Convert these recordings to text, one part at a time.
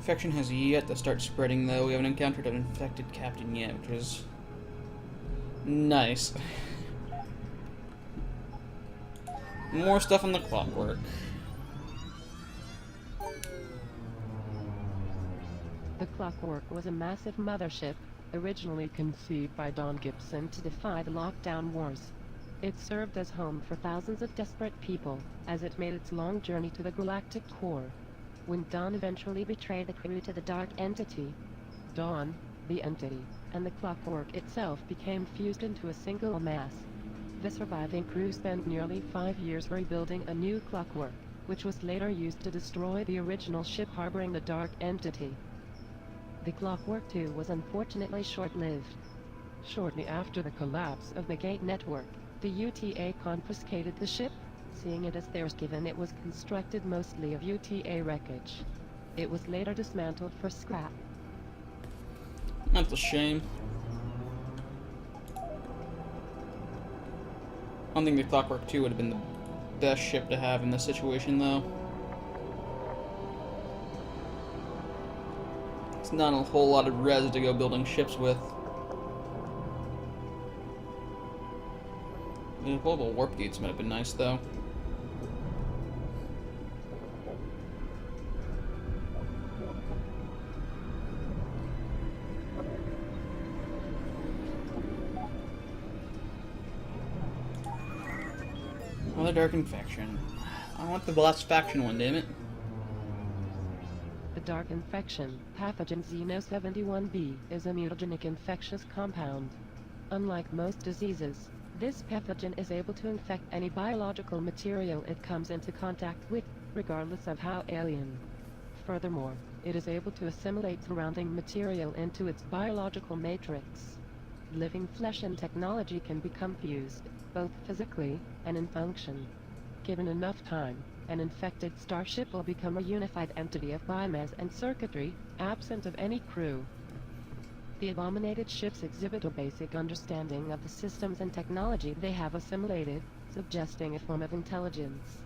Infection has yet to start spreading, though. We haven't encountered an infected captain yet, which is nice. More stuff on the clockwork. The Clockwork was a massive mothership, originally conceived by Don Gibson to defy the lockdown wars. It served as home for thousands of desperate people, as it made its long journey to the galactic core. When Dawn eventually betrayed the crew to the Dark Entity, Dawn, the Entity, and the Clockwork itself became fused into a single mass. The surviving crew spent nearly 5 years rebuilding a new Clockwork, which was later used to destroy the original ship harboring the Dark Entity. The Clockwork 2 was unfortunately short-lived. Shortly after the collapse of the Gate Network, the UTA confiscated the ship, seeing it as theirs given it was constructed mostly of UTA wreckage. It was later dismantled for scrap. That's a shame. I don't think the Clockwork 2 would have been the best ship to have in this situation, though. It's not a whole lot of res to go building ships with. The global warp gates might have been nice, though. Another dark infection. I want the last faction one, damn it. The Dark Infection, pathogen Xeno71b, is a mutagenic infectious compound. Unlike most diseases, this pathogen is able to infect any biological material it comes into contact with, regardless of how alien. Furthermore, it is able to assimilate surrounding material into its biological matrix. Living flesh and technology can become fused, both physically and in function. Given enough time, an infected starship will become a unified entity of biomass and circuitry, absent of any crew. The abominated ships exhibit a basic understanding of the systems and technology they have assimilated, suggesting a form of intelligence.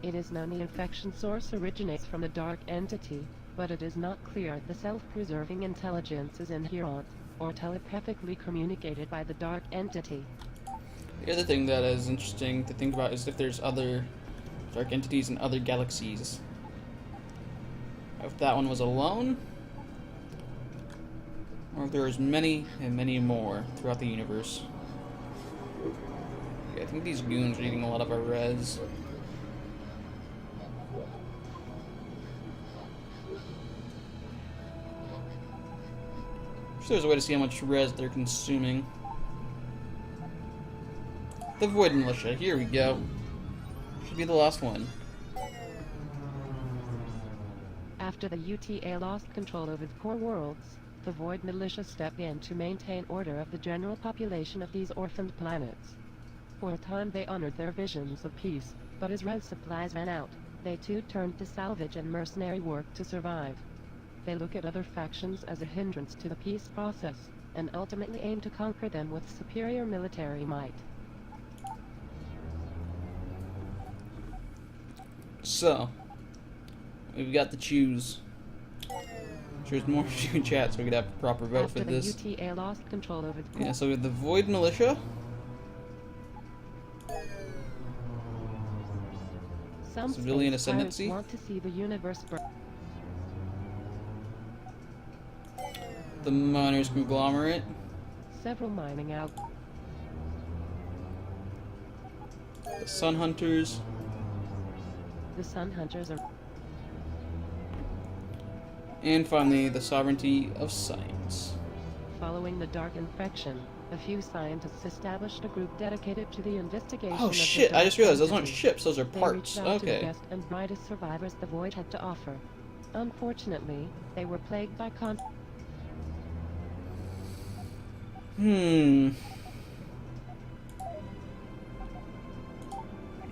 It is known the infection source originates from the Dark Entity, but it is not clear the self-preserving intelligence is inherent, or telepathically communicated by the Dark Entity. The other thing that is interesting to think about is if there's other dark entities in other galaxies. If that one was alone, or if there's many and many more throughout the universe. Yeah, I think these goons are eating a lot of our res. Wish there's a way to see how much res they're consuming. The Void Militia, here we go. Should be the last one. After the UTA lost control over the core worlds, the Void Militia stepped in to maintain order of the general population of these orphaned planets. For a time they honored their visions of peace, but as res supplies ran out, they too turned to salvage and mercenary work to survive. They look at other factions as a hindrance to the peace process, and ultimately aim to conquer them with superior military might. So, we've got to choose. There's more in chat, so we could have a proper vote After for the this. UTA lost control over the Yeah, so we have the Void Militia. Some Civilian space pirates ascendancy. want to see the universe burn. The Miners Conglomerate. Several mining out. The Sun Hunters. The Sun Hunters are And finally, the Sovereignty of Science. following the Dark Infection. A few scientists established a group dedicated to the investigation Oh of shit, the I Dark just realized those aren't Entity. ships, those are They parts. reached out to the Okay. best and brightest survivors the Void had to offer. Unfortunately, they were plagued by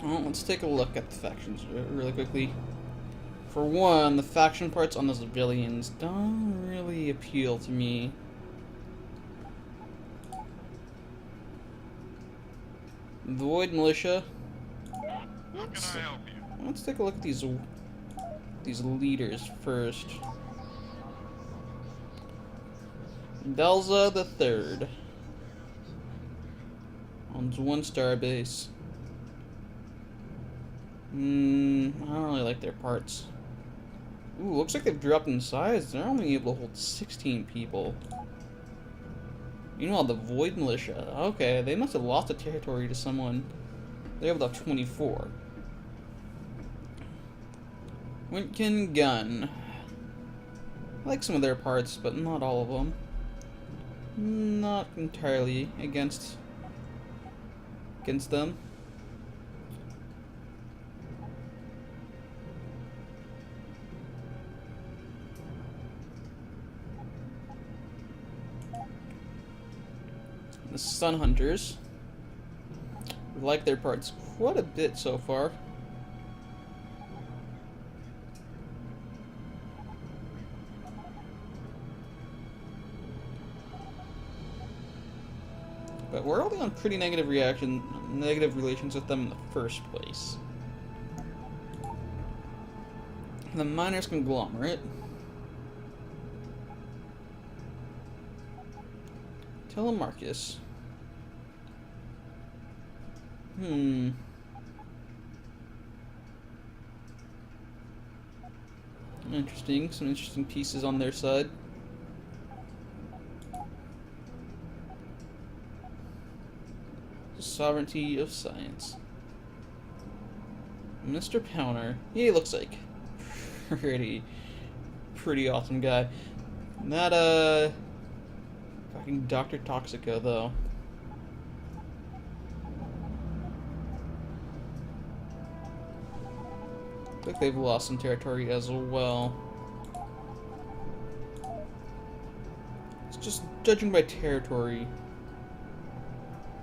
Well, let's take a look at the factions really quickly. For one, the faction parts on the civilians don't really appeal to me. The Void Militia. How can I help you? Let's take a look at these leaders first. Delza the Third. Owns 1 star base. I don't really like their parts. Ooh, looks like they've dropped in size. They're only able to hold 16 people. Meanwhile, the Void Militia. Okay, they must have lost the territory to someone. They're able to have 24. Wintkin Gun. I like some of their parts, but not all of them. Not entirely against them. The Sun Hunters. We like their parts quite a bit so far. But we're only on pretty negative relations with them in the first place. The Miners Conglomerate. Telemarcus. Interesting. Some interesting pieces on their side. Sovereignty of Science. Mr. Powner. He looks like pretty awesome guy. Not fucking Dr. Toxica though. Looks like they've lost some territory as well. It's just judging by territory.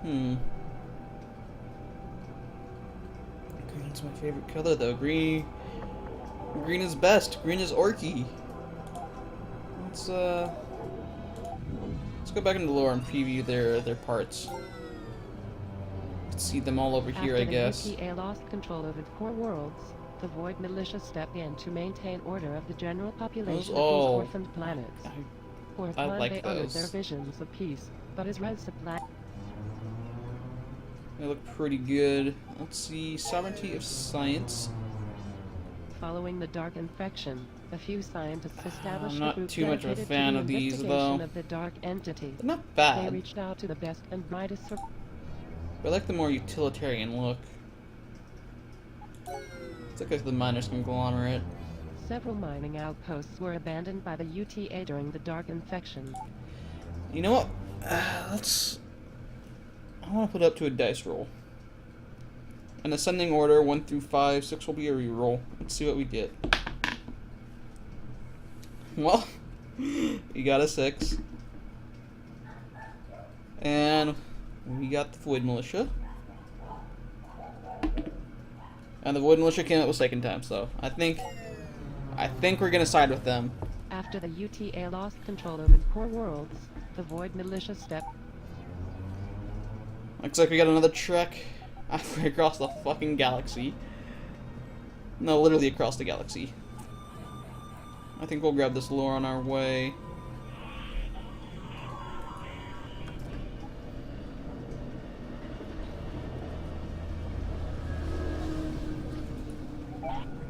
Green's my favorite color though. Green is best. Green is orky. Let's go back into the lore and preview their parts. See them all over here, I guess. After the UTA lost control over the core worlds, the Void Militia stepped in to maintain order of the general population of these orphaned planets. For a time like they honored those. their visions of peace, but as Red supply. They look pretty good. Let's see, Sovereignty of Science. Following the Dark Infection, a few scientists established I'm a not group too much of a dedicated fan to of the these, investigation though. of the Dark Entity. They're not They bad. reached out to the best and brightest. But I like the more utilitarian look. Let's look at the Miners Conglomerate. Several mining outposts were abandoned by the UTA during the Dark Infection. You know what? I want to put it up to a dice roll. An ascending order, 1 through 5. 6 will be a reroll. Let's see what we get. Well, you got a 6. And we got the Void Militia. And the Void Militia came up with second time, so I think we're gonna side with them. After the UTA lost control over the core worlds, the Void Militia stepped. Looks like we got another trek across the fucking galaxy. No, literally across the galaxy. I think we'll grab this lore on our way.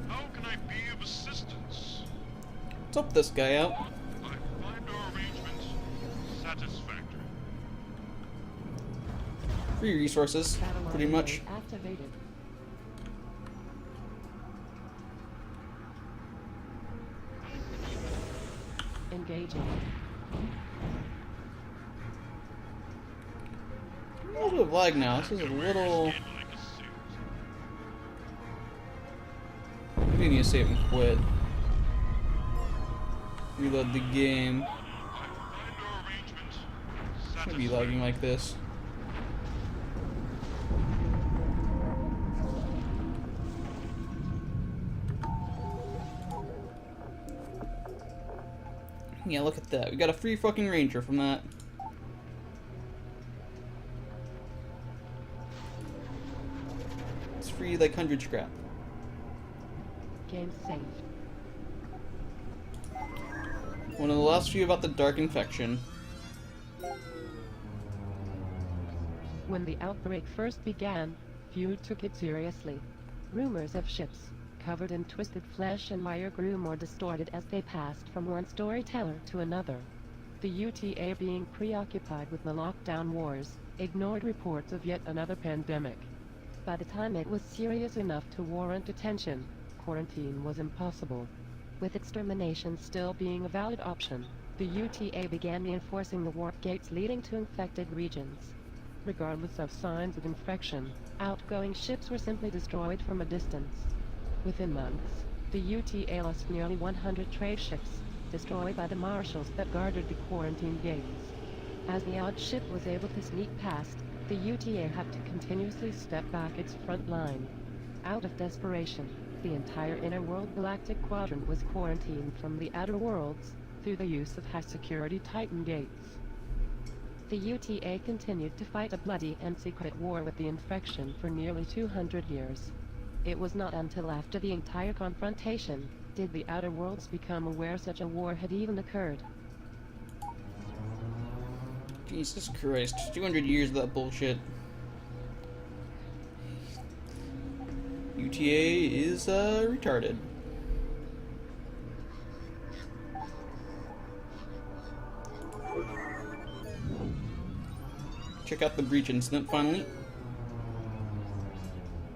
How can I be of assistance? Let's help this guy out. I find our arrangements satisfactory. Free resources, pretty much. Activated. Engaging. A little bit of lag now. This is a little. Like a suit. We need to save and quit. Reload the game. I find our arrangements Should be satisfactory. lagging like this. Yeah, look at that. We got a free fucking ranger from that. It's free like 100 scrap. Game saved. One of the last few about the Dark Infection. When the outbreak first began, few took it seriously. Rumors of ships covered in twisted flesh and wire grew more distorted as they passed from one storyteller to another. The UTA, being preoccupied with the lockdown wars, ignored reports of yet another pandemic. By the time it was serious enough to warrant attention, quarantine was impossible. With extermination still being a valid option, the UTA began reinforcing the warp gates leading to infected regions. Regardless of signs of infection, outgoing ships were simply destroyed from a distance. Within months, the UTA lost nearly 100 trade ships, destroyed by the marshals that guarded the quarantine gates. As the odd ship was able to sneak past, the UTA had to continuously step back its front line. Out of desperation, the entire inner world galactic quadrant was quarantined from the outer worlds through the use of high-security Titan gates. The UTA continued to fight a bloody and secret war with the infection for nearly 200 years. It was not until after the entire confrontation did the outer worlds become aware such a war had even occurred. Jesus Christ, 200 years of that bullshit. UTA is, retarded. Check out the breach incident, finally.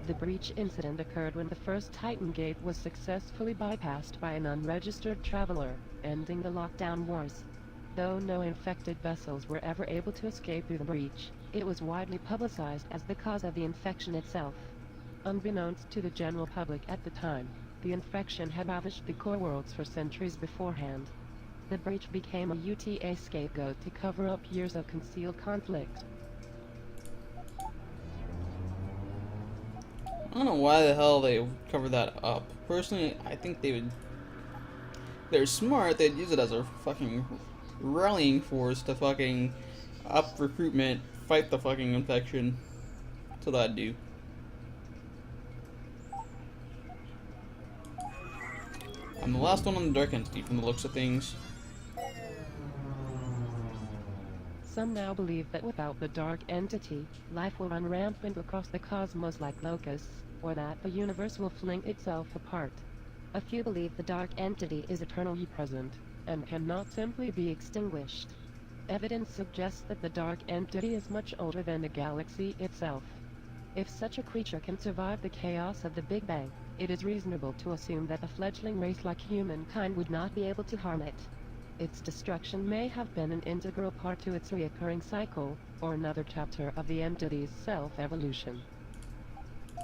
The breach incident occurred when the first Titan gate was successfully bypassed by an unregistered traveler, ending the lockdown wars. Though no infected vessels were ever able to escape through the breach, it was widely publicized as the cause of the infection itself. Unbeknownst to the general public at the time, the infection had ravaged the core worlds for centuries beforehand. The breach became a UTA scapegoat to cover up years of concealed conflict. I don't know why the hell they would cover that up. Personally, I think they would... They're smart, they'd use it as a fucking rallying force to fucking up recruitment, fight the fucking infection. That's what I'd do. I'm the last one on the Dark Entity from the looks of things. Some now believe that without the Dark Entity, life will run rampant across the cosmos like locusts, or that the universe will fling itself apart. A few believe the Dark Entity is eternally present, and cannot simply be extinguished. Evidence suggests that the Dark Entity is much older than the galaxy itself. If such a creature can survive the chaos of the Big Bang, it is reasonable to assume that a fledgling race like humankind would not be able to harm it. Its destruction may have been an integral part to its reoccurring cycle, or another chapter of the entity's self-evolution. I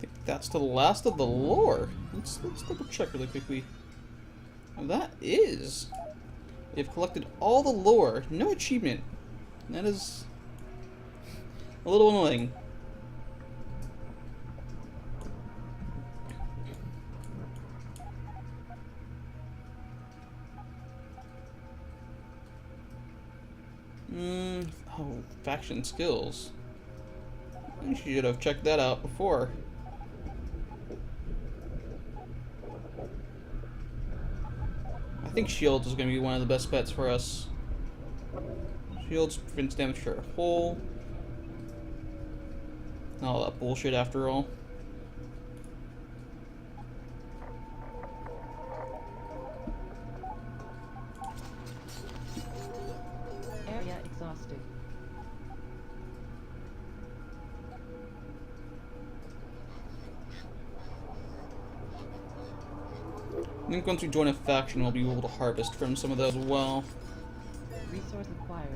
think that's the last of the lore. Let's double check really quickly. And that is... They've collected all the lore. No achievement. That is... a little annoying. Oh, faction skills. I should have checked that out before. I think shields is going to be one of the best bets for us. Shields prevents damage to our hull. All that bullshit after all. Area exhausted. I think once we join a faction, we'll be able to harvest from some of those as well. Resource acquired.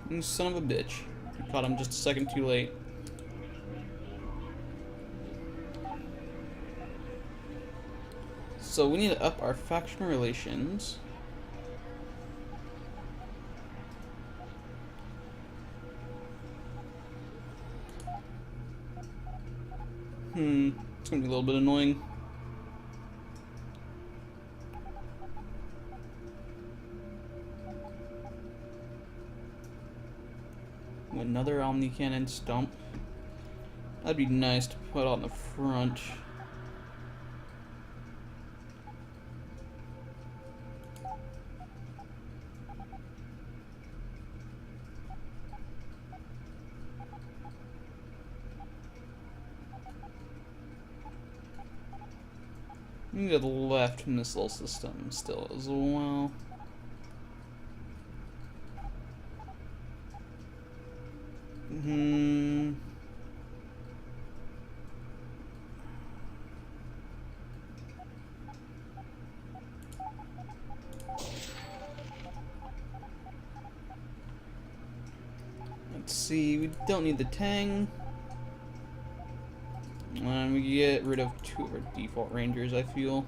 You son of a bitch. I caught him just a second too late. So we need to up our faction relations. It's gonna be a little bit annoying. another Omni Cannon stump. That'd be nice to put on the front. Maybe the left missile system still as well. Let's see, we don't need the Tang. And we get rid of 2 of our default Rangers, I feel.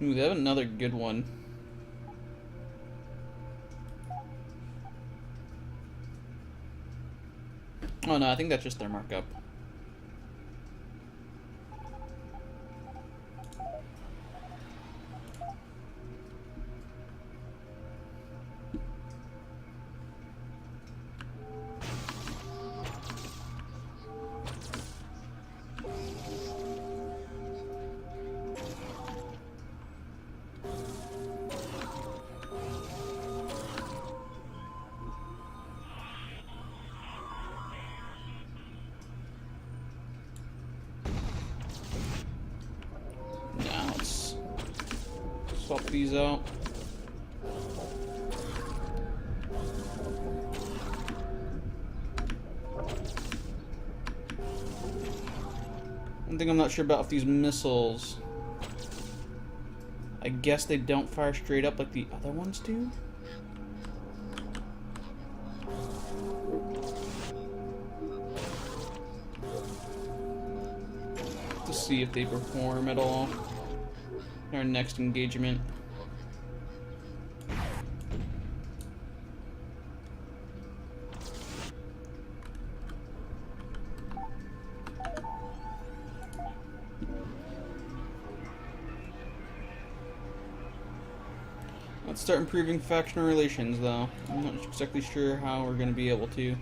Ooh, they have another good one. Oh no, I think that's just their markup. Now let's swap these out. One thing I'm not sure about with these missiles, I guess they don't fire straight up like the other ones do? To see if they perform at all in our next engagement. Let's start improving factional relations, though. I'm not exactly sure how we're going to be able to.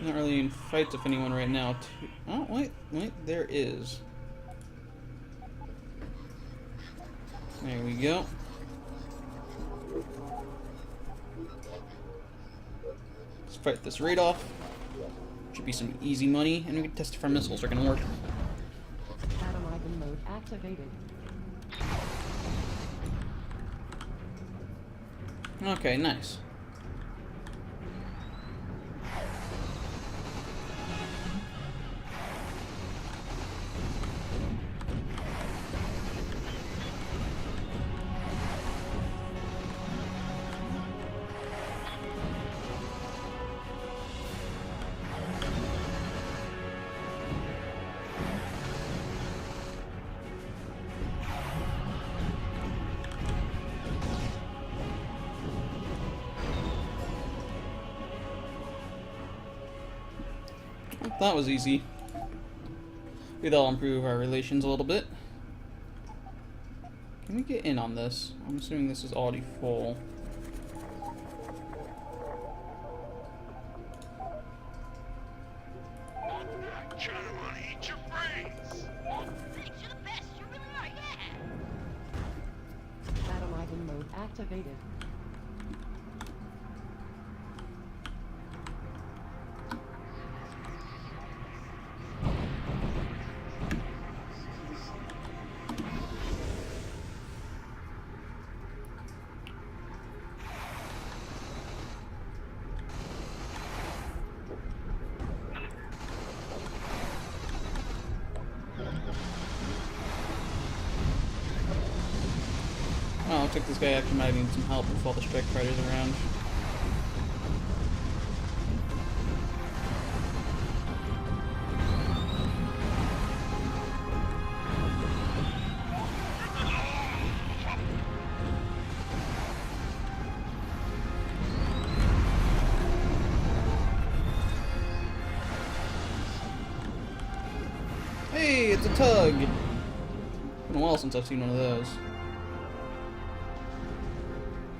Not really in fights with anyone right now. Oh, wait, there is. There we go. Let's fight this raid off. Should be some easy money, and we can test if our missiles are gonna work. Atom mode activated. Okay, nice. That was easy. Maybe that'll improve our relations a little bit. Can we get in on this? I'm assuming this is already full. China wanna eat your brains! Thanks, you're the best. You really are, yeah. Atom mode activated. Oh, looks like this guy actually might need some help with all the strike fighters around. Hey, it's a tug! It's been a while since I've seen one of those.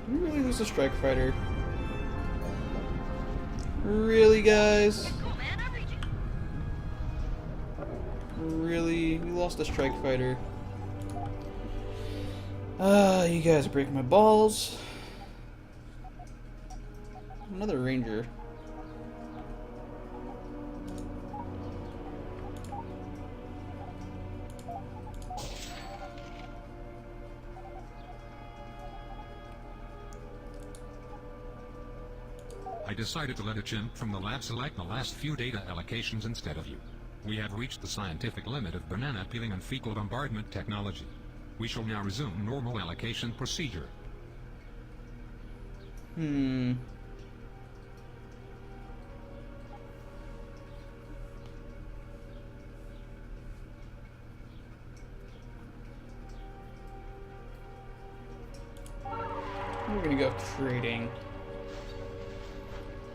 Did we really lose a strike fighter? Really, guys? Cool, man. I'm reaching. Really? We lost a strike fighter. You guys are breaking my balls. Another ranger. I decided to let a chimp from the lab select the last few data allocations instead of you. We have reached the scientific limit of banana peeling and fecal bombardment technology. We shall now resume normal allocation procedure. We're gonna go trading.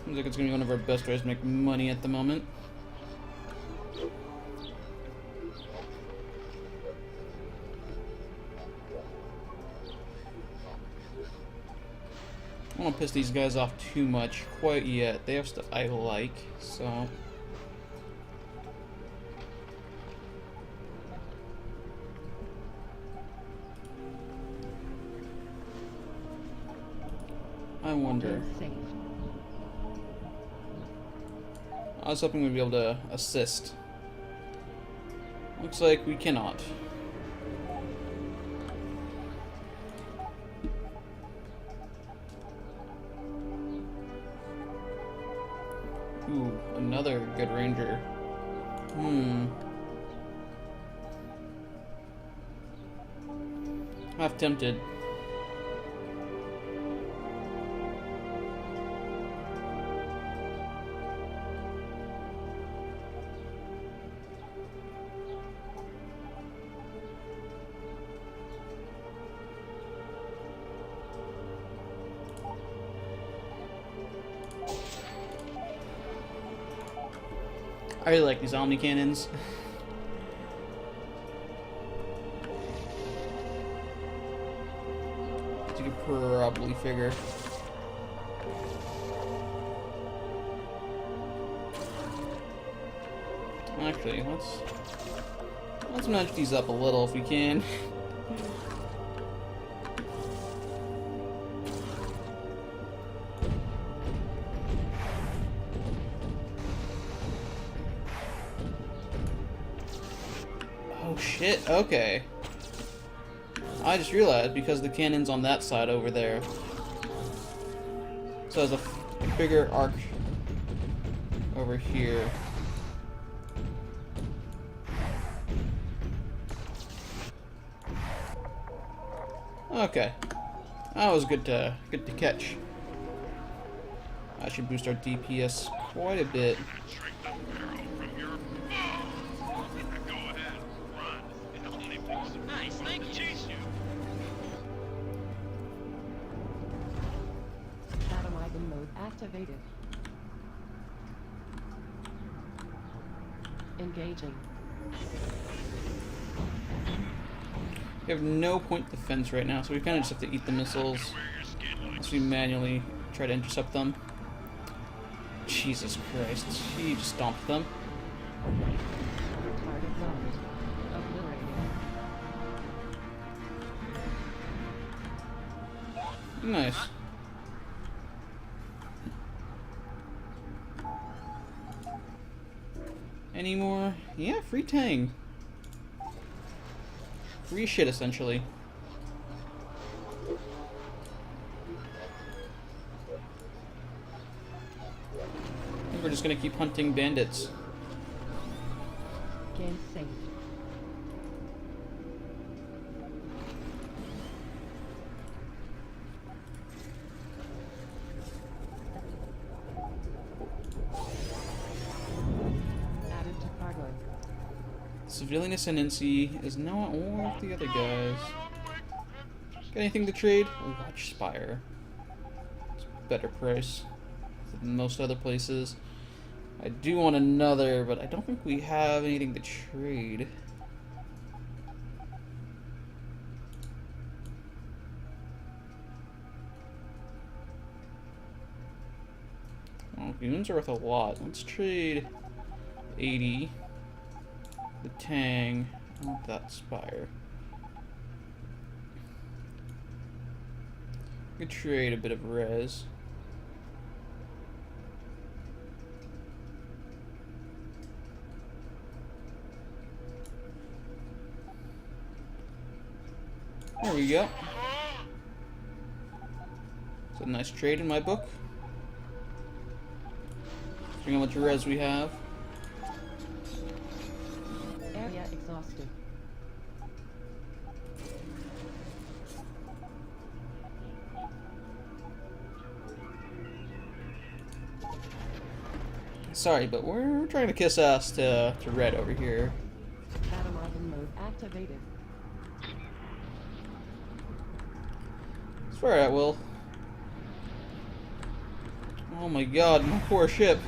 Seems like it's gonna be one of our best ways to make money at the moment. I don't want to piss these guys off too much quite yet. They have stuff I like, so... I wonder... Safe. I was hoping we'd be able to assist. Looks like we cannot. Ooh, another good ranger. Half tempted. I really like these Omni cannons. As you could probably figure. Actually, let's match these up a little if we can. Oh shit, okay. I just realized because the cannon's on that side over there. So there's a bigger arc over here. Okay. That was good to catch. I should boost our DPS quite a bit. Shrink the barrel from your foe. Go ahead, run. It only takes a Nice, thank you. chase you. Atomizer mode activated. Engaging. We have no point defense right now, so we kind of just have to eat the missiles Where your skin looks. as we manually try to intercept them. Jesus Christ, he just stomped them. Target locked. Obliterated. Nice. Any more? Yeah, free Tang. Free shit, essentially. I think we're just gonna keep hunting bandits. Game safe. Civilian Ascendancy is now at war with the other guys. Got anything to trade? Watch Spire. It's a better price than most other places. I do want another, but I don't think we have anything to trade. Well, humans are worth a lot. Let's trade 80. The Tang. I want that Spire. We could trade a bit of res. There we go. It's a nice trade in my book. Bring how much res we have. Area exhausted. Sorry, but we're trying to kiss ass to red over here. Battle mode activated. Swear at will. Oh my god, my poor ship.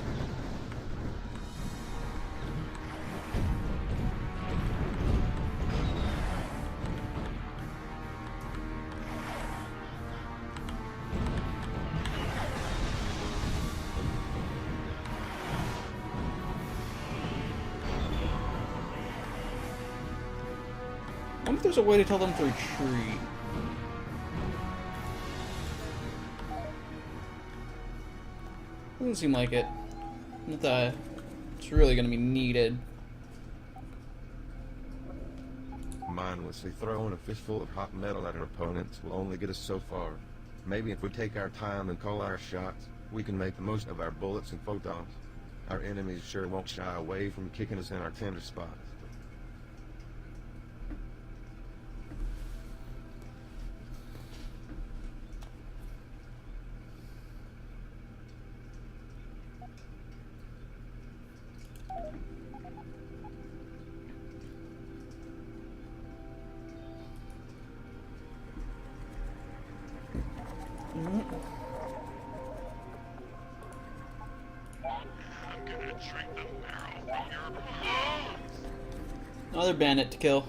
I wonder if there's a way to tell them to retreat. Doesn't seem like it. Not that it's really going to be needed. Mindlessly throwing a fistful of hot metal at our opponents will only get us so far. Maybe if we take our time and call our shots, we can make the most of our bullets and photons. Our enemies sure won't shy away from kicking us in our tender spots. I'm gonna drink the marrow from your bones. Another bandit to kill.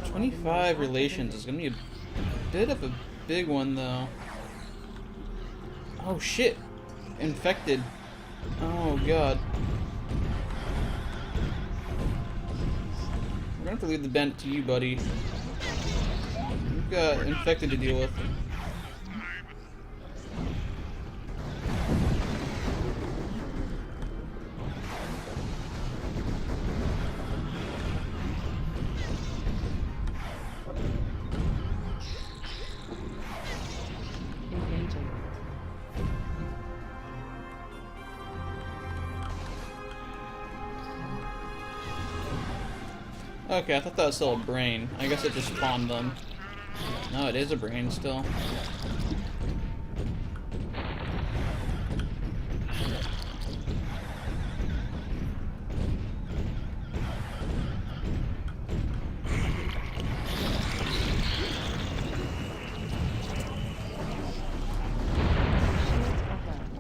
25 relations is going to be a bit of a big one, though. Oh, shit. Infected. Oh, God. We're going to have to leave the bandit to you, buddy. We've got infected to deal with. Engaging. Okay, I thought that was still a brain. I guess it just spawned them. No, it is a brain still.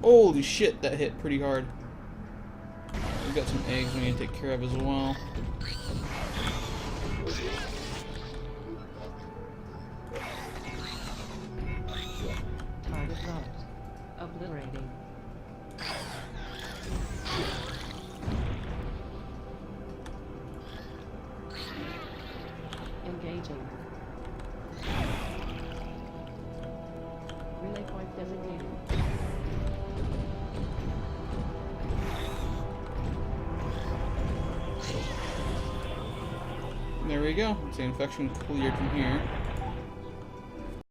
Holy shit, that hit pretty hard. We've got some eggs we need to take care of as well. Target locked. Obliterating. Engaging. Relay point designated. There we go. It's the infection cleared from here.